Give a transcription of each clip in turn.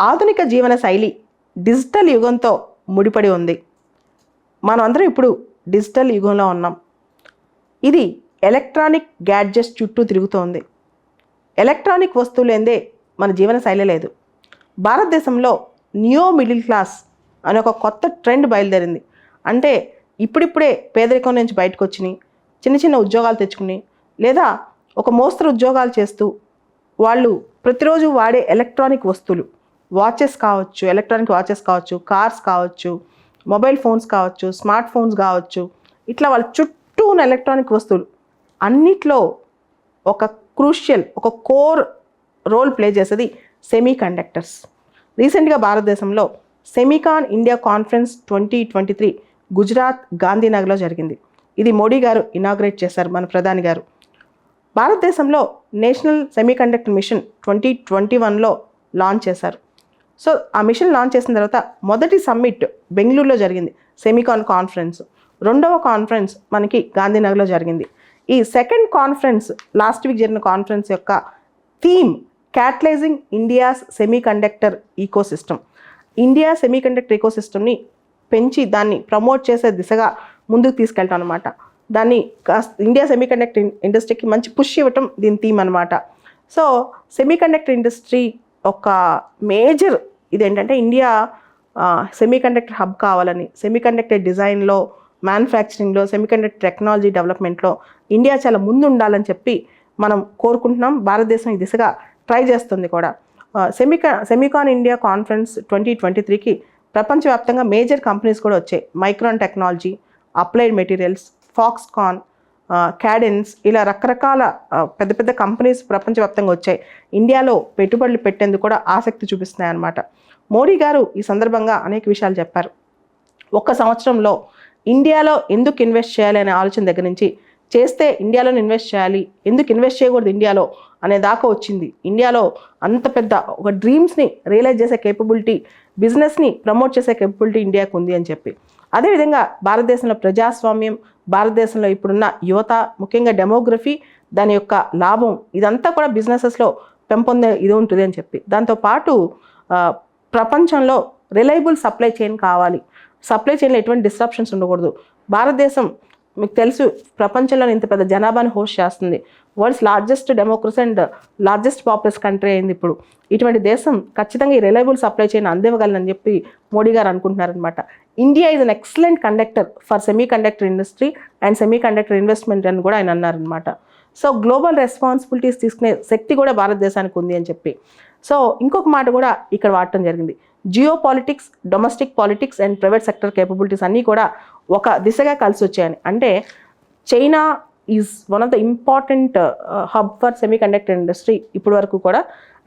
ఆధునిక జీవన శైలి డిజిటల్ యుగంతో ముడిపడి ఉంది. మనం అందరం ఇప్పుడు డిజిటల్ యుగంలో ఉన్నాం. ఇది ఎలక్ట్రానిక్ గ్యాడ్జెట్స్ చుట్టూ తిరుగుతోంది. ఎలక్ట్రానిక్ వస్తువులు లేదే మన జీవన శైలి లేదు. భారతదేశంలో నియో మిడిల్ క్లాస్ అనే ఒక కొత్త ట్రెండ్ బయలుదేరింది. అంటే ఇప్పుడిప్పుడే పేదరికం నుంచి బయటకు వచ్చినాయి, చిన్న చిన్న ఉద్యోగాలు తెచ్చుకుని, లేదా ఒక మోస్తరు ఉద్యోగాలు చేస్తూ వాళ్ళు ప్రతిరోజు వాడే ఎలక్ట్రానిక్ వస్తువులు, వాచెస్ కావచ్చు, ఎలక్ట్రానిక్ వాచెస్ కావచ్చు, కార్స్ కావచ్చు, మొబైల్ ఫోన్స్ కావచ్చు, స్మార్ట్ ఫోన్స్ కావచ్చు, ఇట్లా వాళ్ళ చుట్టూ ఉన్న ఎలక్ట్రానిక్ వస్తువులు అన్నిట్లో ఒక క్రూషియల్, ఒక కోర్ రోల్ ప్లే చేసేది సెమీ కండక్టర్స్. రీసెంట్గా భారతదేశంలో సెమీకాన్ ఇండియా కాన్ఫరెన్స్ 2023 గుజరాత్ గాంధీనగర్లో జరిగింది. ఇది మోడీ గారు ఇనాగ్రేట్ చేశారు, మన ప్రధాని గారు. భారతదేశంలో నేషనల్ సెమీకండక్టర్ మిషన్ 2021లో లాంచ్ చేశారు. సో ఆ మిషన్ లాంచ్ చేసిన తర్వాత మొదటి సమ్మిట్ బెంగళూరులో జరిగింది, సెమీకాన్ కాన్ఫరెన్స్. రెండవ కాన్ఫరెన్స్ మనకి గాంధీనగర్లో జరిగింది. ఈ సెకండ్ కాన్ఫరెన్స్, లాస్ట్ వీక్ జరిగిన కాన్ఫరెన్స్ యొక్క theme catalyzing India's semiconductor ecosystem. India semiconductor ఈకోసిస్టమ్ని పెంచి దాన్ని ప్రమోట్ చేసే దిశగా ముందుకు తీసుకెళ్తాం అనమాట. దాన్ని ఇండియా సెమీకండక్టర్ ఇండస్ట్రీకి మంచి పుష్ ఇవ్వటం దీని థీమ్ అనమాట. సో సెమీకండక్టర్ ఇండస్ట్రీ ఒక మేజర్ ఇదేంటంటే ఇండియా సెమీకండక్టర్ హబ్ కావాలని, సెమీకండక్టర్ డిజైన్లో, మ్యానుఫ్యాక్చరింగ్లో, సెమీకండక్టర్ టెక్నాలజీ డెవలప్మెంట్లో ఇండియా చాలా ముందు ఉండాలని చెప్పి మనం కోరుకుంటున్నాం. భారతదేశం ఈ దిశగా ట్రై చేస్తుంది కూడా. సెమీకాన్ ఇండియా కాన్ఫరెన్స్ 2023కి ప్రపంచవ్యాప్తంగా మేజర్ కంపెనీస్ కూడా వచ్చాయి. Micron technology, applied materials, Foxconn, Cadence, ఇలా రకరకాల పెద్ద పెద్ద కంపెనీస్ ప్రపంచవ్యాప్తంగా వచ్చాయి. ఇండియాలో పెట్టుబడులు పెట్టేందుకు కూడా ఆసక్తి చూపిస్తున్నాయి అన్నమాట. మోడీ గారు ఈ సందర్భంగా అనేక విషయాలు చెప్పారు. ఒక్క సంవత్సరంలో ఇండియాలో ఎందుకు ఇన్వెస్ట్ చేయాలి అనే ఆలోచన దగ్గర నుంచి, చేస్తే ఇండియాలో ఇన్వెస్ట్ చేయాలి, ఎందుకు ఇన్వెస్ట్ చేయకూడదు ఇండియాలో అనే దాకా వచ్చింది. ఇండియాలో అంత పెద్ద ఒక డ్రీమ్స్ని రియలైజ్ చేసే కేపబిలిటీ, బిజినెస్ని ప్రమోట్ చేసే కేపబిలిటీ ఇండియాకు ఉంది అని చెప్పి. అదేవిధంగా భారతదేశంలో ప్రజాస్వామ్యం, భారతదేశంలో ఇప్పుడున్న యువత, ముఖ్యంగా డెమోగ్రఫీ, దాని యొక్క లాభం, ఇదంతా కూడా బిజినెసెస్లో పెంపొందే ఇది ఉంటుంది అని చెప్పి. దాంతోపాటు ప్రపంచంలో రిలయబుల్ సప్లై చైన్ కావాలి, సప్లై చైన్లో ఎటువంటి డిస్ట్రప్షన్స్ ఉండకూడదు. భారతదేశం మీకు తెలుసు ప్రపంచంలో ఇంత పెద్ద జనాభాని హోస్ట్ చేస్తుంది. World's largest democracy and largest populous country అయింది ఇప్పుడు. ఇటువంటి దేశం ఖచ్చితంగా ఈ రిలయబుల్ సప్లై చైన్ అందివ్వగలనని చెప్పి మోడీ గారు అనుకుంటున్నారనమాట. India is an excellent conductor for semiconductor industry and semiconductor investment అని కూడా ఆయన అన్నారనమాట. సో గ్లోబల్ రెస్పాన్సిబిలిటీస్ తీసుకునే శక్తి కూడా భారతదేశానికి ఉంది అని చెప్పి. సో ఇంకొక మాట కూడా ఇక్కడ వాడటం జరిగింది. Geo politics, domestic politics and private sector capabilities అన్నీ కూడా ఒక దిశగా కలిసి వచ్చాయని. అంటే China is one of the important hub for semiconductor industry ఇప్పటి వరకు కూడా,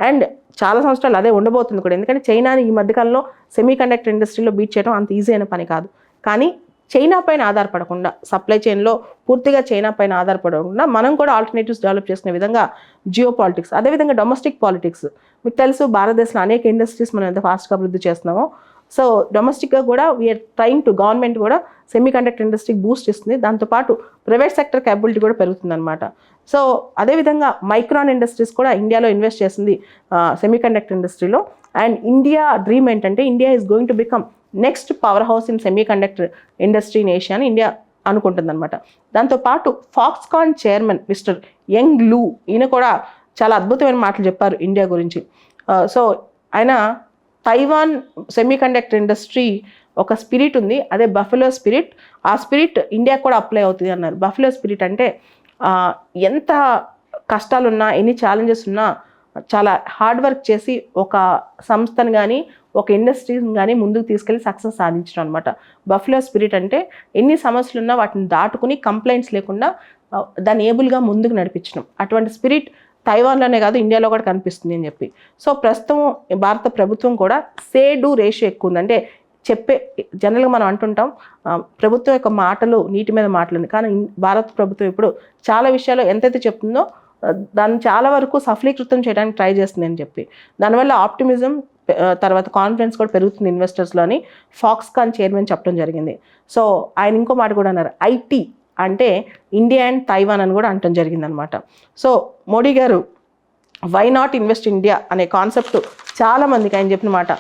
అండ్ చాలా సంవత్సరాలు అదే ఉండబోతుంది కూడా. ఎందుకంటే చైనాని ఈ మధ్యకాలంలో సెమీ కండక్టర్ ఇండస్ట్రీలో బీట్ చేయడం అంత ఈజీ అయిన పని కాదు. కానీ చైనా పైన ఆధారపడకుండా, సప్లై చైన్లో పూర్తిగా చైనా పైన ఆధారపడకుండా మనం కూడా ఆల్టర్నేటివ్స్ డెవలప్ చేసుకునే విధంగా జియో పాలిటిక్స్, అదేవిధంగా డొమెస్టిక్ పాలిటిక్స్. మీకు తెలుసు భారతదేశంలో అనేక ఇండస్ట్రీస్ మనం ఎంత ఫాస్ట్గా అభివృద్ధి చేస్తున్నామో. సో డొమెస్టిక్గా కూడా వీఆర్ ట్రైంగ్ టు, గవర్నమెంట్ కూడా సెమీ కండక్టర్ ఇండస్ట్రీకి బూస్ట్ ఇస్తుంది. దాంతోపాటు ప్రైవేట్ సెక్టర్ క్యాపబిలిటీ కూడా పెరుగుతుంది అనమాట. సో అదేవిధంగా మైక్రాన్ ఇండస్ట్రీస్ కూడా ఇండియాలో ఇన్వెస్ట్ చేస్తుంది సెమీ కండక్టర్ ఇండస్ట్రీలో. అండ్ ఇండియా డ్రీమ్ ఏంటంటే India is going to become next power house in semi conductor industry in Asia అని ఇండియా అనుకుంటుంది అనమాట. దాంతోపాటు ఫాక్స్కాన్ చైర్మన్ మిస్టర్ యంగ్ లూ, ఈయన కూడా చాలా అద్భుతమైన మాటలు చెప్పారు ఇండియా గురించి. సో ఆయన తైవాన్ సెమీ కండక్టర్ ఇండస్ట్రీ ఒక స్పిరిట్ ఉంది, అదే బఫెలో స్పిరిట్. ఆ స్పిరిట్ ఇండియాకు కూడా అప్లై అవుతుంది అన్నారు. బఫెలో స్పిరిట్ అంటే ఎంత కష్టాలున్నా, ఎన్ని ఛాలెంజెస్ ఉన్నా చాలా హార్డ్ వర్క్ చేసి ఒక సంస్థను కానీ ఒక ఇండస్ట్రీని కానీ ముందుకు తీసుకెళ్ళి సక్సెస్ సాధించడం అనమాట. బఫెలో స్పిరిట్ అంటే ఎన్ని సమస్యలు ఉన్నా వాటిని దాటుకుని కంప్లైంట్స్ లేకుండా దాన్ని ఏబుల్గా ముందుకు నడిపించడం. అటువంటి స్పిరిట్ తైవాన్లోనే కాదు ఇండియాలో కూడా కనిపిస్తుంది అని చెప్పి. సో ప్రస్తుతం భారత ప్రభుత్వం కూడా సే డూ రేషియో ఎక్కువ ఉంది. అంటే జనరల్గా మనం అంటుంటాం ప్రభుత్వం యొక్క మాటలు నీటి మీద మాటలు, కానీ భారత ప్రభుత్వం ఇప్పుడు చాలా విషయాల్లో ఎంతైతే చెప్తుందో దాన్ని చాలా వరకు సఫలీకృతం చేయడానికి ట్రై చేస్తుంది అని చెప్పి. దానివల్ల ఆప్టిమిజం, తర్వాత కాన్ఫిడెన్స్ కూడా పెరుగుతుంది ఇన్వెస్టర్స్లో అని ఫాక్స్కాన్ చైర్మన్ చెప్పడం జరిగింది. సో ఆయన ఇంకో మాట కూడా అన్నారు, ఐటీ అంటే ఇండియా అండ్ తైవాన్ అని కూడా అంటం జరిగిందనమాట. సో మోడీ గారు వై నాట్ ఇన్వెస్ట్ ఇండియా అనే కాన్సెప్ట్ చాలామందికి ఆయన చెప్పిన మాట.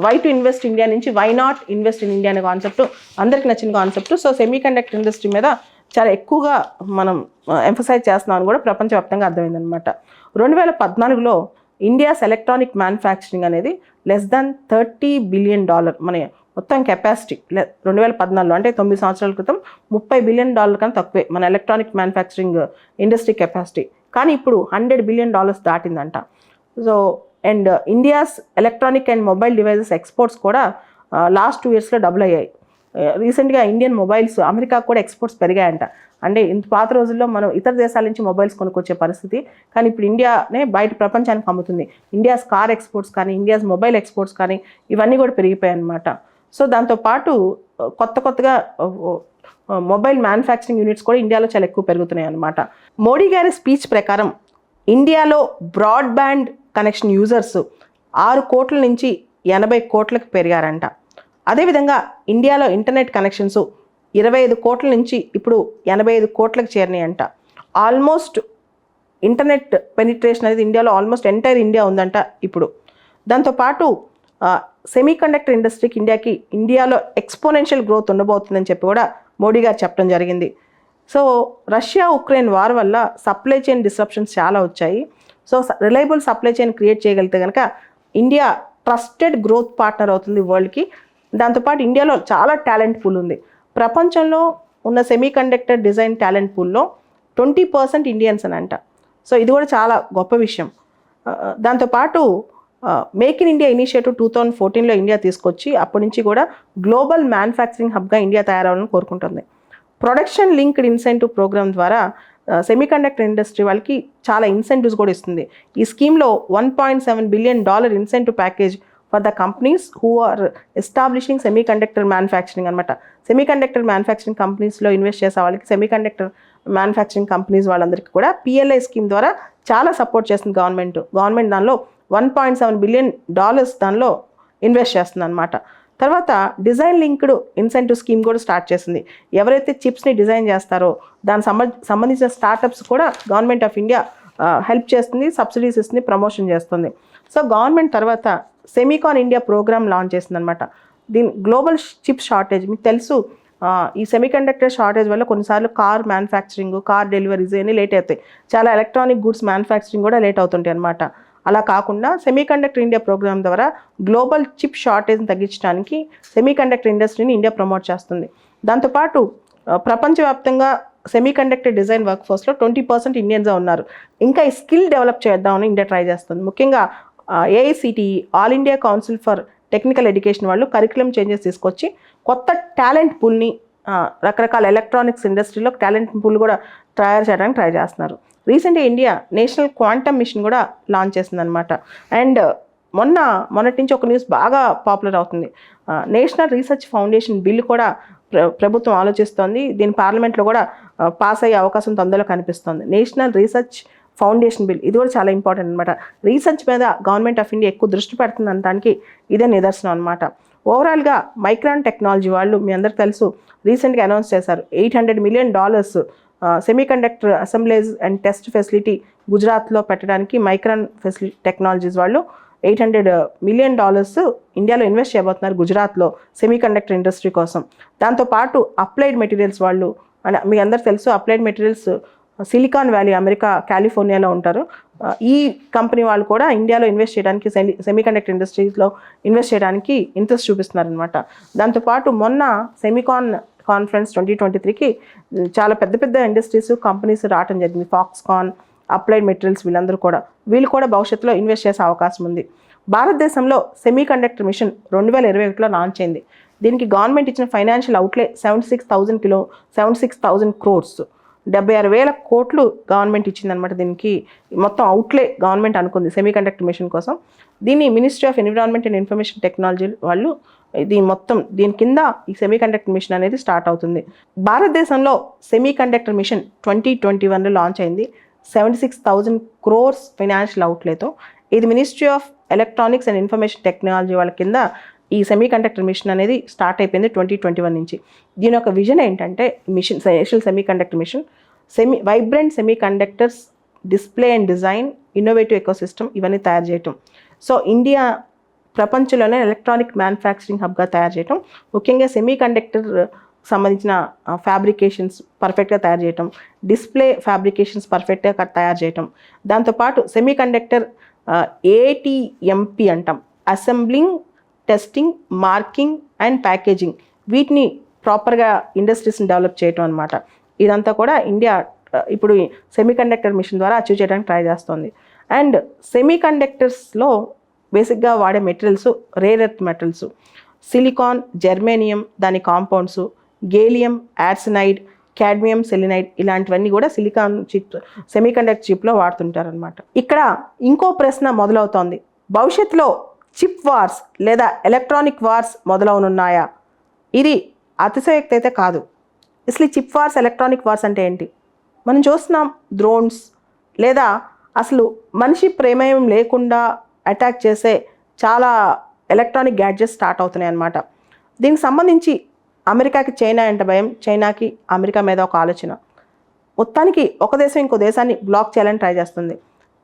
వై టు ఇన్వెస్ట్ ఇండియా నుంచి why not invest in India అనే కాన్సెప్ట్ అందరికి నచ్చిన concept. So semiconductor industry మీద చాలా ఎక్కువగా మనం ఎంఫసైజ్ చేస్తున్నామని కూడా ప్రపంచవ్యాప్తంగా అర్థమైందనమాట. 2014లో ఇండియాస్ ఎలక్ట్రానిక్ మ్యానుఫ్యాక్చరింగ్ అనేది $30 బిలియన్. మన మొత్తం కెపాసిటీ 2014లో అంటే 9 సంవత్సరాల క్రితం $30 బిలియన్ కన్నా తక్కువే మన ఎలక్ట్రానిక్ మ్యానుఫ్యాక్చరింగ్ ఇండస్ట్రీ కెపాసిటీ. కానీ ఇప్పుడు $100 బిలియన్ దాటిందంట. So and India's electronic and mobile devices exports కూడా లాస్ట్ 2 ఇయర్స్లో డబుల్ అయ్యాయి. రీసెంట్గా ఇండియన్ మొబైల్స్ అమెరికాకు కూడా ఎక్స్పోర్ట్స్ పెరిగాయంట. అంటే ఇంత పాత రోజుల్లో మనం ఇతర దేశాల నుంచి మొబైల్స్ కొనుక్కొచ్చే పరిస్థితి, కానీ ఇప్పుడు ఇండియానే బయట ప్రపంచానికి అమ్ముతుంది. ఇండియాస్ కార్ ఎక్స్పోర్ట్స్ కానీ ఇండియాస్ మొబైల్ ఎక్స్పోర్ట్స్ కానీ ఇవన్నీ కూడా పెరిగిపోయాయి అన్నమాట. సో దాంతోపాటు కొత్తగా మొబైల్ మ్యానుఫ్యాక్చరింగ్ యూనిట్స్ కూడా ఇండియాలో చాలా ఎక్కువ పెరుగుతున్నాయి అన్నమాట. మోడీ గారి స్పీచ్ ప్రకారం ఇండియాలో బ్రాడ్బ్యాండ్ కనెక్షన్ యూజర్స్ 6 కోట్ల నుంచి 80 కోట్లకు పెరిగారంట. అదేవిధంగా ఇండియాలో ఇంటర్నెట్ కనెక్షన్స్ 25 కోట్ల నుంచి ఇప్పుడు 85 కోట్లకు చేరినాయంట. ఆల్మోస్ట్ ఇంటర్నెట్ పెనిట్రేషన్ అనేది ఇండియాలో ఆల్మోస్ట్ ఎంటైర్ ఇండియా ఉందంట ఇప్పుడు. దాంతోపాటు సెమీ కండక్టర్ ఇండస్ట్రీకి ఇండియాలో ఎక్స్పోనెన్షియల్ గ్రోత్ ఉండబోతుందని చెప్పి కూడా మోడీ గారు చెప్పడం జరిగింది. సో రష్యా ఉక్రెయిన్ వార్ వల్ల సప్లై చైన్ డిస్రప్షన్స్ చాలా వచ్చాయి. So reliable supply chain create చేయగలిగితే కనుక ఇండియా ట్రస్టెడ్ గ్రోత్ పార్ట్నర్ అవుతుంది వరల్డ్కి. దాంతోపాటు ఇండియాలో చాలా టాలెంట్ పూల్ ఉంది. ప్రపంచంలో ఉన్న సెమీ కండక్టర్ డిజైన్ టాలెంట్ పూల్లో 20% ఇండియన్స్ అని అంట. సో ఇది కూడా చాలా గొప్ప విషయం. దాంతోపాటు మేక్ ఇన్ ఇండియా ఇనిషియేటివ్ 2014లో ఇండియా తీసుకొచ్చి అప్పటి నుంచి కూడా గ్లోబల్ మ్యానుఫ్యాక్చరింగ్ హబ్గా ఇండియా తయారవ్వాలని కోరుకుంటుంది. ప్రొడక్షన్ లింక్డ్ ఇన్సెంటివ్ ప్రోగ్రామ్ ద్వారా సెమీ కండక్టర్ ఇండస్ట్రీ వాళ్ళకి చాలా ఇన్సెంటివ్స్ కూడా ఇస్తుంది. ఈ స్కీమ్లో $1.7 billion incentive package for the companies who are establishing semiconductor manufacturing అనమాట. సెమీ కండక్టర్ మ్యానుఫ్యాక్చరింగ్ కంపెనీస్లో ఇన్వెస్ట్ చేసే వాళ్ళకి సెమీ కండక్టర్ మ్యానుఫ్యాక్చరింగ్ కంపెనీస్ వాళ్ళందరికీ కూడా PLI స్కీమ్ ద్వారా చాలా సపోర్ట్ చేస్తుంది గవర్నమెంట్ దానిలో $1.7 బిలియన్ దానిలో ఇన్వెస్ట్ చేస్తుంది అనమాట. తర్వాత డిజైన్ లింక్డ్ ఇన్సెంటివ్ స్కీమ్ కూడా స్టార్ట్ చేసింది. ఎవరైతే చిప్స్ని డిజైన్ చేస్తారో దానికి సంబంధించిన స్టార్టప్స్ కూడా గవర్నమెంట్ ఆఫ్ ఇండియా హెల్ప్ చేస్తుంది, సబ్సిడీస్ ఇస్తుంది, ప్రమోషన్ చేస్తుంది. సో గవర్నమెంట్ తర్వాత సెమీకాన్ ఇండియా ప్రోగ్రామ్ లాంచ్ చేసింది అనమాట. దీని గ్లోబల్ చిప్ షార్టేజ్ మీకు తెలుసు. ఈ సెమీకండక్టర్ షార్టేజ్ వల్ల కొన్నిసార్లు కార్ మ్యానుఫ్యాక్చరింగ్, కార్ డెలివరీస్ అన్నీ లేట్ అవుతాయి. చాలా ఎలక్ట్రానిక్ గుడ్స్ మ్యానుఫ్యాక్చరింగ్ కూడా లేట్ అవుతుంటాయి అనమాట. అలా కాకుండా సెమీకండక్టర్ ఇండియా ప్రోగ్రామ్ ద్వారా గ్లోబల్ చిప్ షార్టేజ్ని తగ్గించడానికి సెమీకండక్టర్ ఇండస్ట్రీని ఇండియా ప్రమోట్ చేస్తుంది. దాంతోపాటు ప్రపంచవ్యాప్తంగా సెమీకండక్టర్ డిజైన్ వర్క్ ఫోర్స్లో 20% ఇండియన్స్ ఉన్నారు. ఇంకా ఈ స్కిల్ డెవలప్ చేద్దామని ఇండియా ట్రై చేస్తుంది. ముఖ్యంగా AICTE all India council for technical education వాళ్ళు కరికులం చేంజెస్ తీసుకొచ్చి కొత్త టాలెంట్ పూల్ని రకరకాల ఎలక్ట్రానిక్స్ ఇండస్ట్రీలో టాలెంట్ పూల్ కూడా తయారు చేయడానికి ట్రై చేస్తున్నారు. రీసెంట్గా ఇండియా నేషనల్ క్వాంటమ్ మిషన్ కూడా లాంచ్ చేసిందనమాట. అండ్ మొన్నటి నుంచి ఒక న్యూస్ బాగా పాపులర్ అవుతుంది. నేషనల్ రీసెర్చ్ ఫౌండేషన్ బిల్ కూడా ప్రభుత్వం ఆలోచిస్తోంది. దీని పార్లమెంట్లో కూడా పాస్ అయ్యే అవకాశం తొందరలో కనిపిస్తోంది. నేషనల్ రీసెర్చ్ ఫౌండేషన్ బిల్ ఇది కూడా చాలా ఇంపార్టెంట్ అనమాట. రీసెర్చ్ మీద గవర్నమెంట్ ఆఫ్ ఇండియా ఎక్కువ దృష్టి పెడుతుంది అనడానికి ఇదే నిదర్శనం అనమాట. ఓవరాల్గా మైక్రాన్ టెక్నాలజీ వాళ్ళు మీ అందరికి తెలుసు రీసెంట్గా అనౌన్స్ చేశారు $800 million semiconductor assemblies and test facility గుజరాత్లో పెట్టడానికి మైక్రాన్ టెక్నాలజీస్ వాళ్ళు $800 మిలియన్ ఇండియాలో ఇన్వెస్ట్ చేయబోతున్నారు గుజరాత్లో సెమీకండక్టర్ ఇండస్ట్రీ కోసం. దాంతోపాటు అప్లైడ్ మెటీరియల్స్ వాళ్ళు అంటే మీ అందరు తెలుసు applied materials silicon valley America కాలిఫోర్నియాలో ఉంటారు. ఈ కంపెనీ వాళ్ళు కూడా ఇండియాలో ఇన్వెస్ట్ చేయడానికి సెమీకండక్టర్ ఇండస్ట్రీస్లో ఇన్వెస్ట్ చేయడానికి ఇంట్రెస్ట్ చూపిస్తున్నారనమాట. దాంతోపాటు మొన్న సెమీకాన్ కాన్ఫరెన్స్ 2023కి చాలా పెద్ద పెద్ద ఇండస్ట్రీస్ కంపెనీస్ రావడం జరిగింది. ఫాక్స్కాన్, అప్లైడ్ మెటీరియల్స్ వీళ్ళు కూడా భవిష్యత్తులో ఇన్వెస్ట్ చేసే అవకాశం ఉంది. భారతదేశంలో సెమీకండక్టర్ మిషన్ 2021లో లాంచ్ అయింది. దీనికి గవర్నమెంట్ ఇచ్చిన ఫైనాన్షియల్ అవుట్లే 76,000 crores 76,000 కోట్లు గవర్నమెంట్ ఇచ్చిందనమాట. దీనికి మొత్తం అవుట్లే గవర్నమెంట్ అనుకుంది సెమీకండక్టర్ మిషన్ కోసం. దీన్ని ministry of environment and information technology వాళ్ళు దీని కింద ఈ సెమీకండక్టర్ మిషన్ అనేది స్టార్ట్ అవుతుంది. భారతదేశంలో సెమీకండక్టర్ మిషన్ 2021లో లాంచ్ అయింది 76,000 crores ఫైనాన్షియల్ అవుట్లేతో. ఇది ministry of electronics and information technology వాళ్ళ కింద ఈ సెమీకండక్టర్ మిషన్ అనేది స్టార్ట్ అయిపోయింది 2021 నుంచి. దీని యొక్క విజన్ ఏంటంటే national semiconductor machine vibrant semiconductors display and design innovative ecosystem ఇవన్నీ తయారు చేయటం. సో ఇండియా ప్రపంచంలోనే ఎలక్ట్రానిక్ మ్యానుఫ్యాక్చరింగ్ హబ్గా తయారు చేయటం, ముఖ్యంగా సెమీ కండక్టర్ సంబంధించిన ఫ్యాబ్రికేషన్స్ పర్ఫెక్ట్గా తయారు చేయటం, డిస్ప్లే ఫ్యాబ్రికేషన్స్ పర్ఫెక్ట్గా తయారు చేయటం, దాంతోపాటు సెమీ కండక్టర్ ATMP అంటాం, assembling, testing, marking and packaging, వీటిని ప్రాపర్గా ఇండస్ట్రీస్ని డెవలప్ చేయటం అనమాట. ఇదంతా కూడా ఇండియా ఇప్పుడు సెమీ కండక్టర్ మిషన్ ద్వారా అచీవ్ చేయడానికి ట్రై చేస్తుంది. అండ్ సెమీ కండక్టర్స్లో బేసిక్గా వాడే materials rare earth metals, silicon, germanium దాని కాంపౌండ్స్, గేలియం యార్సెనైడ్, క్యాడ్మియం సెలినైడ్, ఇలాంటివన్నీ కూడా సిలికాన్ చిప్ సెమీ కండక్టర్ చిప్లో వాడుతుంటారనమాట. ఇక్కడ ఇంకో ప్రశ్న మొదలవుతోంది, భవిష్యత్తులో చిప్ వార్స్ లేదా ఎలక్ట్రానిక్ వార్స్ మొదలవనున్నాయా? ఇది అతిశయోక్తి అయితే కాదు. అసలు ఈ చిప్ వార్స్, ఎలక్ట్రానిక్ వార్స్ అంటే ఏంటి? మనం చూస్తున్నాం డ్రోన్స్ లేదా అసలు మనిషి ప్రమేయం లేకుండా అటాక్ చేసే చాలా ఎలక్ట్రానిక్ గ్యాడ్జెట్స్ స్టార్ట్ అవుతున్నాయి అన్నమాట. దీనికి సంబంధించి అమెరికాకి చైనా అంటే భయం, చైనాకి అమెరికా మీద ఒక ఆలోచన. మొత్తానికి ఒక దేశం ఇంకో దేశాన్ని బ్లాక్ చేయాలని ట్రై చేస్తుంది.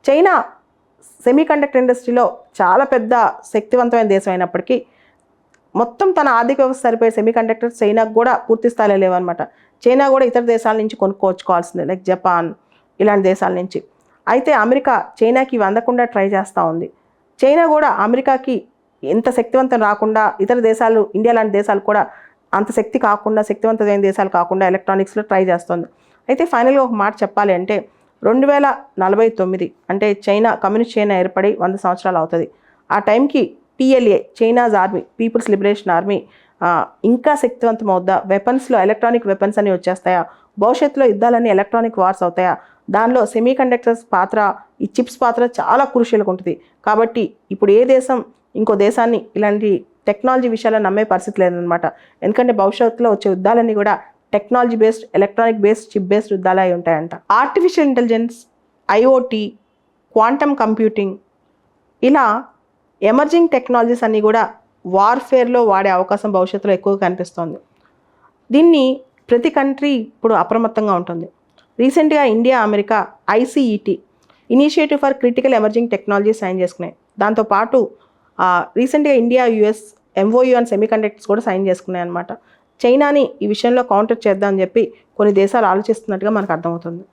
చైనా సెమీ కండక్టర్ ఇండస్ట్రీలో చాలా పెద్ద శక్తివంతమైన దేశం అయినప్పటికీ మొత్తం తన ఆర్థిక వ్యవస్థ సరిపోయే సెమీ కండక్టర్స్ చైనాకు కూడా పూర్తి స్థాయిలో లేవన్నమాట. చైనా కూడా ఇతర దేశాల నుంచి కొనుక్కోవచ్చుకోవాల్సిందే, లైక్ జపాన్ ఇలాంటి దేశాల నుంచి. అయితే అమెరికా చైనాకి ఇవి అందకుండా ట్రై చేస్తూ ఉంది. చైనా కూడా అమెరికాకి ఎంత శక్తివంతం రాకుండా ఇతర దేశాలు, ఇండియా లాంటి దేశాలు కూడా అంత శక్తి కాకుండా, శక్తివంతమైన దేశాలు కాకుండా ఎలక్ట్రానిక్స్లో ట్రై చేస్తుంది. అయితే ఫైనల్గా ఒక మాట చెప్పాలి అంటే 2049 అంటే చైనా, కమ్యూనిస్ట్ చైనా ఏర్పడి 100 సంవత్సరాలు అవుతుంది. ఆ టైంకి PLA, China's army, people's liberation army ఇంకా శక్తివంతం అవుద్దా? వెపన్స్లో ఎలక్ట్రానిక్ వెపన్స్ అని వచ్చేస్తాయా? భవిష్యత్తులో యుద్ధాలన్నీ ఎలక్ట్రానిక్ వార్స్ అవుతాయా? దానిలో సెమీ కండక్టర్స్ పాత్ర, ఈ చిప్స్ పాత్ర చాలా క్రూషియల్గా ఉంటుంది. కాబట్టి ఇప్పుడు ఏ దేశం ఇంకో దేశాన్ని ఇలాంటి టెక్నాలజీ విషయాల్లో నమ్మే పరిస్థితి లేదనమాట. ఎందుకంటే భవిష్యత్తులో వచ్చే యుద్ధాలన్నీ కూడా technology based, electronic based, chip based యుద్ధాలు అయి ఉంటాయంట. Artificial intelligence, IoT, quantum computing, ఇలా ఎమర్జింగ్ టెక్నాలజీస్ అన్నీ కూడా వార్ఫేర్లో వాడే అవకాశం భవిష్యత్తులో ఎక్కువగా కనిపిస్తోంది. దీన్ని ప్రతి కంట్రీ ఇప్పుడు అప్రమత్తంగా ఉంటుంది. రీసెంట్గా India, America ICET, initiative for critical emerging technology sign చేసుకున్నాయి. దాంతోపాటు రీసెంట్గా India, US MOU and semi conductors కూడా సైన్ చేసుకున్నాయి అన్నమాట. చైనాని ఈ విషయంలో కౌంటర్ చేద్దామని చెప్పి కొన్ని దేశాలు ఆలోచిస్తున్నట్టుగా మనకు అర్థమవుతుంది.